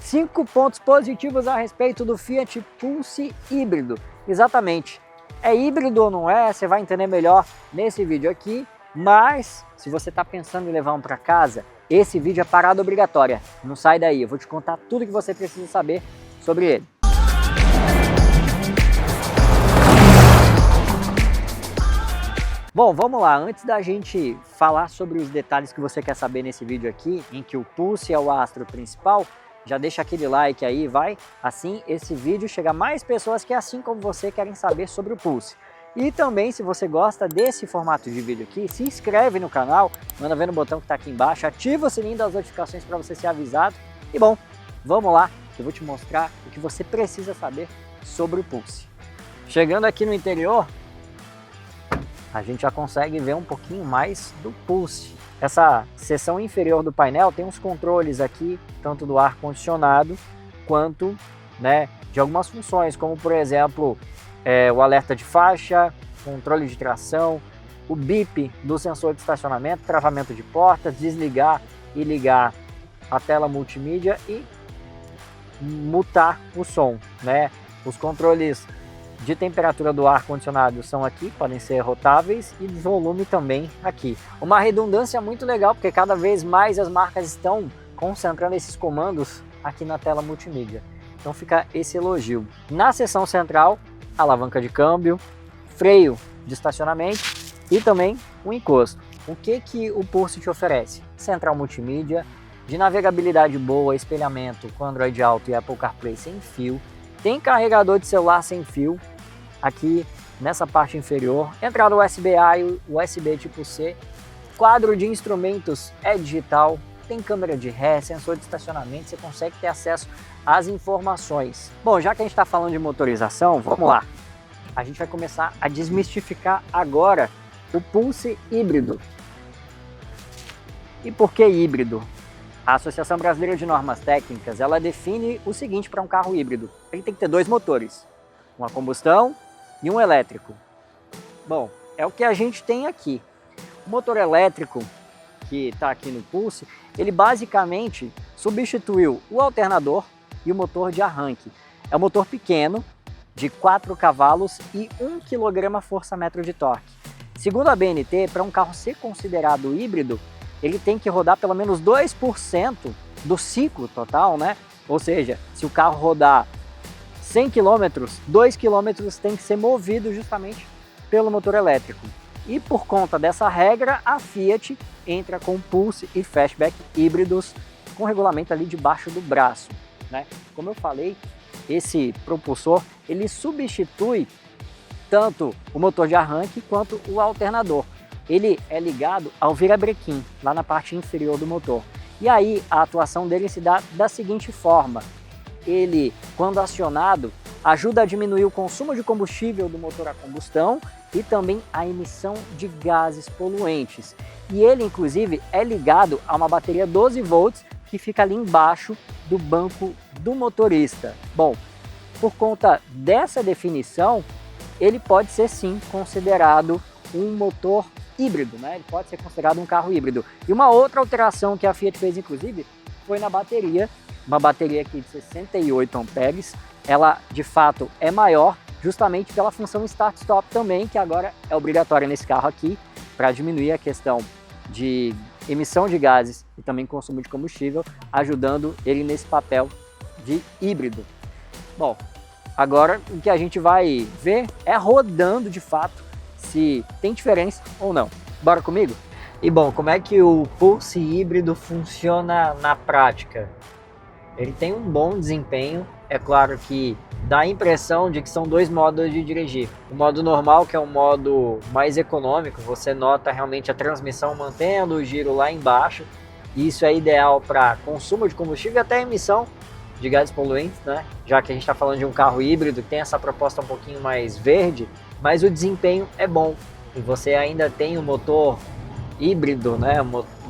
5 pontos positivos a respeito do Fiat Pulse híbrido. Exatamente. É híbrido ou não é? Você vai entender melhor nesse vídeo aqui. Mas, se você está pensando em levar um para casa, esse vídeo é parada obrigatória. Não sai daí, eu vou te contar tudo que você precisa saber sobre ele. Bom, vamos lá. Antes da gente falar sobre os detalhes que você quer saber nesse vídeo aqui, em que o Pulse é o astro principal, já deixa aquele like aí, vai. Assim, esse vídeo chega a mais pessoas que, assim como você, querem saber sobre o Pulse. E também, se você gosta desse formato de vídeo aqui, se inscreve no canal, manda ver no botão que está aqui embaixo, ativa o sininho das notificações para você ser avisado. E bom, vamos lá, que eu vou te mostrar o que você precisa saber sobre o Pulse. Chegando aqui no interior, a gente já consegue ver um pouquinho mais do Pulse. Essa seção inferior do painel tem uns controles aqui, tanto do ar-condicionado quanto, de algumas funções, como por exemplo, o alerta de faixa, controle de tração, o bip do sensor de estacionamento, travamento de portas, desligar e ligar a tela multimídia e mutar o som, Os controles de temperatura do ar-condicionado são aqui, podem ser rotáveis, e de volume também aqui. Uma redundância muito legal, porque cada vez mais as marcas estão concentrando esses comandos aqui na tela multimídia. Então fica esse elogio. Na seção central, alavanca de câmbio, freio de estacionamento e também o encosto. O que o Pulse te oferece? Central multimídia, de navegabilidade boa, espelhamento com Android Auto e Apple CarPlay sem fio, tem carregador de celular sem fio aqui nessa parte inferior, entrada USB-A e USB tipo C, quadro de instrumentos é digital, tem câmera de ré, sensor de estacionamento, você consegue ter acesso às informações. Bom, já que a gente está falando de motorização, vamos lá. A gente vai começar a desmistificar agora o Pulse híbrido. E por que híbrido? A Associação Brasileira de Normas Técnicas, ela define o seguinte para um carro híbrido. Ele tem que ter 2 motores, uma combustão e um elétrico. Bom, é o que a gente tem aqui. O motor elétrico, que está aqui no Pulse, ele basicamente substituiu o alternador e o motor de arranque. É um motor pequeno, de 4 cavalos e 1 kgfm de torque. Segundo a BNT, para um carro ser considerado híbrido, ele tem que rodar pelo menos 2% do ciclo total, Ou seja, se o carro rodar 100 km, 2 km tem que ser movido justamente pelo motor elétrico. E por conta dessa regra, a Fiat entra com Pulse e Fastback híbridos com regulamento ali debaixo do braço, Como eu falei, esse propulsor, ele substitui tanto o motor de arranque quanto o alternador. Ele é ligado ao virabrequim, lá na parte inferior do motor. E aí a atuação dele se dá da seguinte forma: ele, quando acionado, ajuda a diminuir o consumo de combustível do motor a combustão e também a emissão de gases poluentes. E ele, inclusive, é ligado a uma bateria 12 volts que fica ali embaixo do banco do motorista. Bom, por conta dessa definição, ele pode ser sim considerado um motor híbrido, Ele pode ser considerado um carro híbrido. E uma outra alteração que a Fiat fez, inclusive, foi na bateria. Uma bateria aqui de 68 amperes. Ela, de fato, é maior, justamente pela função Start-Stop também, que agora é obrigatória nesse carro aqui, para diminuir a questão de emissão de gases e também consumo de combustível, ajudando ele nesse papel de híbrido. Bom, agora o que a gente vai ver é rodando de fato se tem diferença ou não. Bora comigo? E bom, como é que o Pulse híbrido funciona na prática? Ele tem um bom desempenho, é claro que dá a impressão de que são 2 modos de dirigir. O modo normal, que é um modo mais econômico, você nota realmente a transmissão mantendo o giro lá embaixo. E isso é ideal para consumo de combustível e até emissão de gases poluentes, Já que a gente está falando de um carro híbrido que tem essa proposta um pouquinho mais verde, mas o desempenho é bom. E você ainda tem o motor híbrido,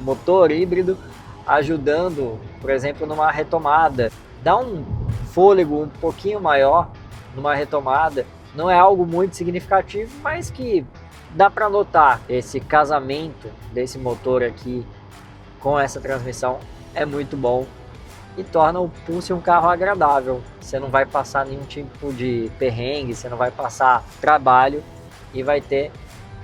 motor híbrido ajudando, por exemplo, numa retomada. Dá um fôlego um pouquinho maior numa retomada. Não é algo muito significativo, mas que dá para notar esse casamento desse motor aqui com essa transmissão é muito bom. e torna o Pulse um carro agradável. Você não vai passar nenhum tipo de perrengue, você não vai passar trabalho e vai ter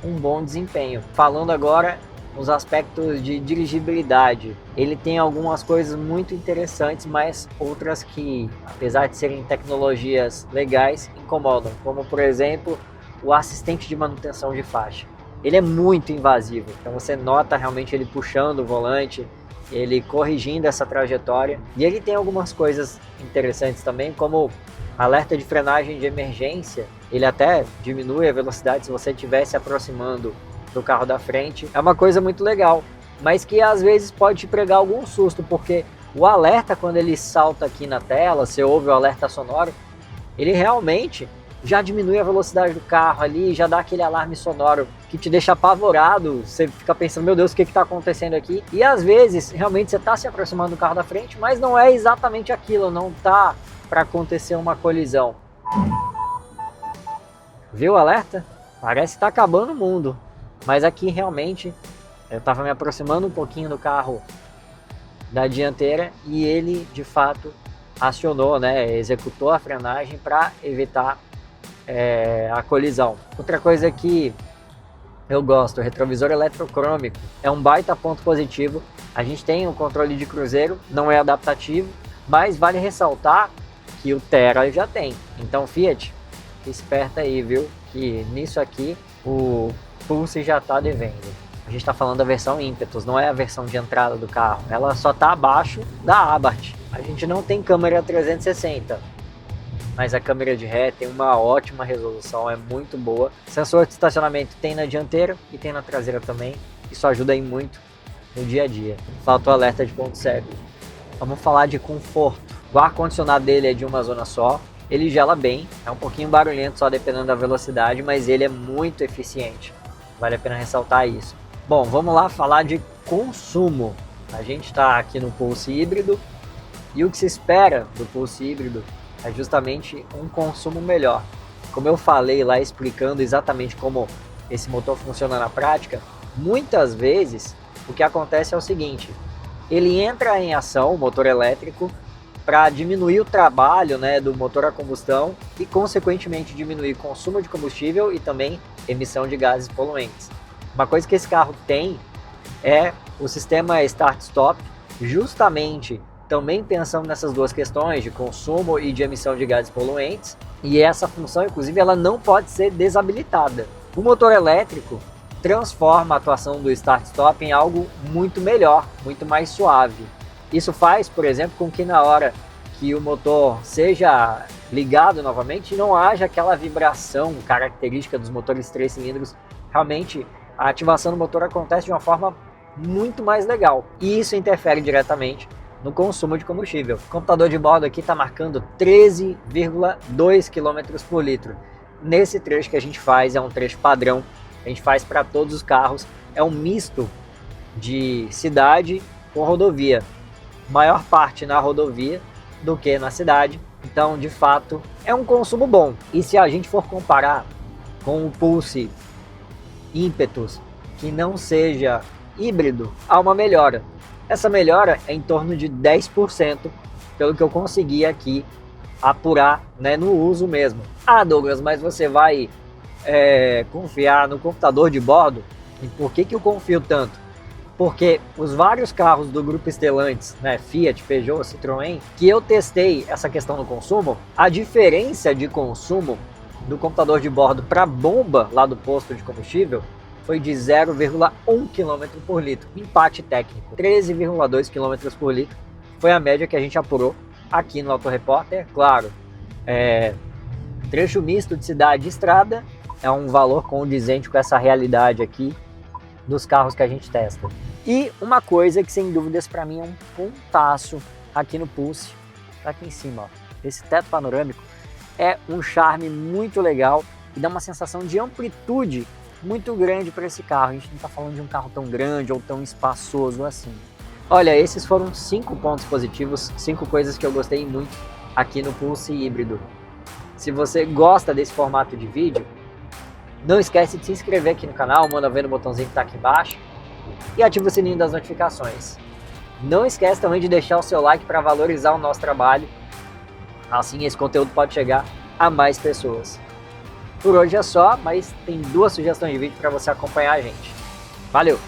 um bom desempenho. Falando agora nos aspectos de dirigibilidade, ele tem algumas coisas muito interessantes, mas outras que, apesar de serem tecnologias legais, incomodam, como por exemplo o assistente de manutenção de faixa. Ele é muito invasivo, então você nota realmente ele puxando o volante, ele corrigindo essa trajetória, e ele tem algumas coisas interessantes também, como alerta de frenagem de emergência. Ele até diminui a velocidade se você estiver se aproximando do carro da frente. É uma coisa muito legal, mas que às vezes pode te pregar algum susto, porque o alerta, quando ele salta aqui na tela, você ouve o alerta sonoro, ele realmente já diminui a velocidade do carro ali, já dá aquele alarme sonoro que te deixa apavorado. Você fica pensando, meu Deus, o que está acontecendo aqui? E às vezes, realmente, você está se aproximando do carro da frente, mas não é exatamente aquilo, não está para acontecer uma colisão. Viu o alerta? Parece que está acabando o mundo. Mas aqui realmente, eu estava me aproximando um pouquinho do carro da dianteira e ele, de fato, acionou, né, executou a frenagem para evitar a colisão. Outra coisa que eu gosto, o retrovisor eletrocrômico é um baita ponto positivo. A gente tem um controle de cruzeiro, não é adaptativo, mas vale ressaltar que o Terra já tem. Então Fiat, esperta aí, viu, que nisso aqui o Pulse já está devendo. A gente está falando da versão Impetus, não é a versão de entrada do carro, ela só está abaixo da Abarth. A gente não tem câmera 360, mas a câmera de ré tem uma ótima resolução, é muito boa. Sensor de estacionamento tem na dianteira e tem na traseira também, isso ajuda aí muito no dia a dia. Falta o alerta de ponto cego. Vamos falar de conforto. O ar-condicionado dele é de uma zona só, ele gela bem, é um pouquinho barulhento só dependendo da velocidade, mas ele é muito eficiente, vale a pena ressaltar isso. Bom, vamos lá falar de consumo. A gente está aqui no Pulse híbrido e o que se espera do Pulse híbrido é justamente um consumo melhor. Como eu falei lá explicando exatamente como esse motor funciona na prática, muitas vezes o que acontece é o seguinte: ele entra em ação, o motor elétrico, para diminuir o trabalho, né, do motor a combustão e consequentemente diminuir o consumo de combustível e também emissão de gases poluentes. Uma coisa que esse carro tem é o sistema Start-Stop, justamente também pensando nessas duas questões de consumo e de emissão de gases poluentes, e essa função, inclusive, ela não pode ser desabilitada. O motor elétrico transforma a atuação do Start-Stop em algo muito melhor, muito mais suave. Isso faz, por exemplo, com que na hora que o motor seja ligado novamente, não haja aquela vibração característica dos motores 3 cilindros. Realmente, a ativação do motor acontece de uma forma muito mais legal, e isso interfere diretamente no consumo de combustível. O computador de bordo aqui está marcando 13,2 km por litro. Nesse trecho que a gente faz, é um trecho padrão, a gente faz para todos os carros, é um misto de cidade com rodovia, maior parte na rodovia do que na cidade, então de fato é um consumo bom. E se a gente for comparar com o Pulse Impetus, que não seja híbrido, há uma melhora. Essa melhora é em torno de 10%, pelo que eu consegui aqui apurar, né, no uso mesmo. Ah, Douglas, mas você vai confiar no computador de bordo? E por que eu confio tanto? Porque os vários carros do grupo Stellantis, né, Fiat, Peugeot, Citroën, que eu testei essa questão do consumo, a diferença de consumo do computador de bordo para a bomba lá do posto de combustível foi de 0,1 km por litro. Empate técnico, 13,2 km por litro foi a média que a gente apurou aqui no Auto Repórter. Claro, trecho misto de cidade e estrada é um valor condizente com essa realidade aqui dos carros que a gente testa. E uma coisa que sem dúvidas para mim é um pontaço aqui no Pulse, tá aqui em cima, ó. Esse teto panorâmico é um charme muito legal e dá uma sensação de amplitude muito grande para esse carro. A gente não está falando de um carro tão grande ou tão espaçoso assim. Olha, esses foram 5 pontos positivos, 5 coisas que eu gostei muito aqui no Pulse híbrido. Se você gosta desse formato de vídeo, não esquece de se inscrever aqui no canal, manda ver no botãozinho que está aqui embaixo e ativa o sininho das notificações. Não esquece também de deixar o seu like para valorizar o nosso trabalho. Assim esse conteúdo pode chegar a mais pessoas. Por hoje é só, mas tem 2 sugestões de vídeo para você acompanhar a gente. Valeu!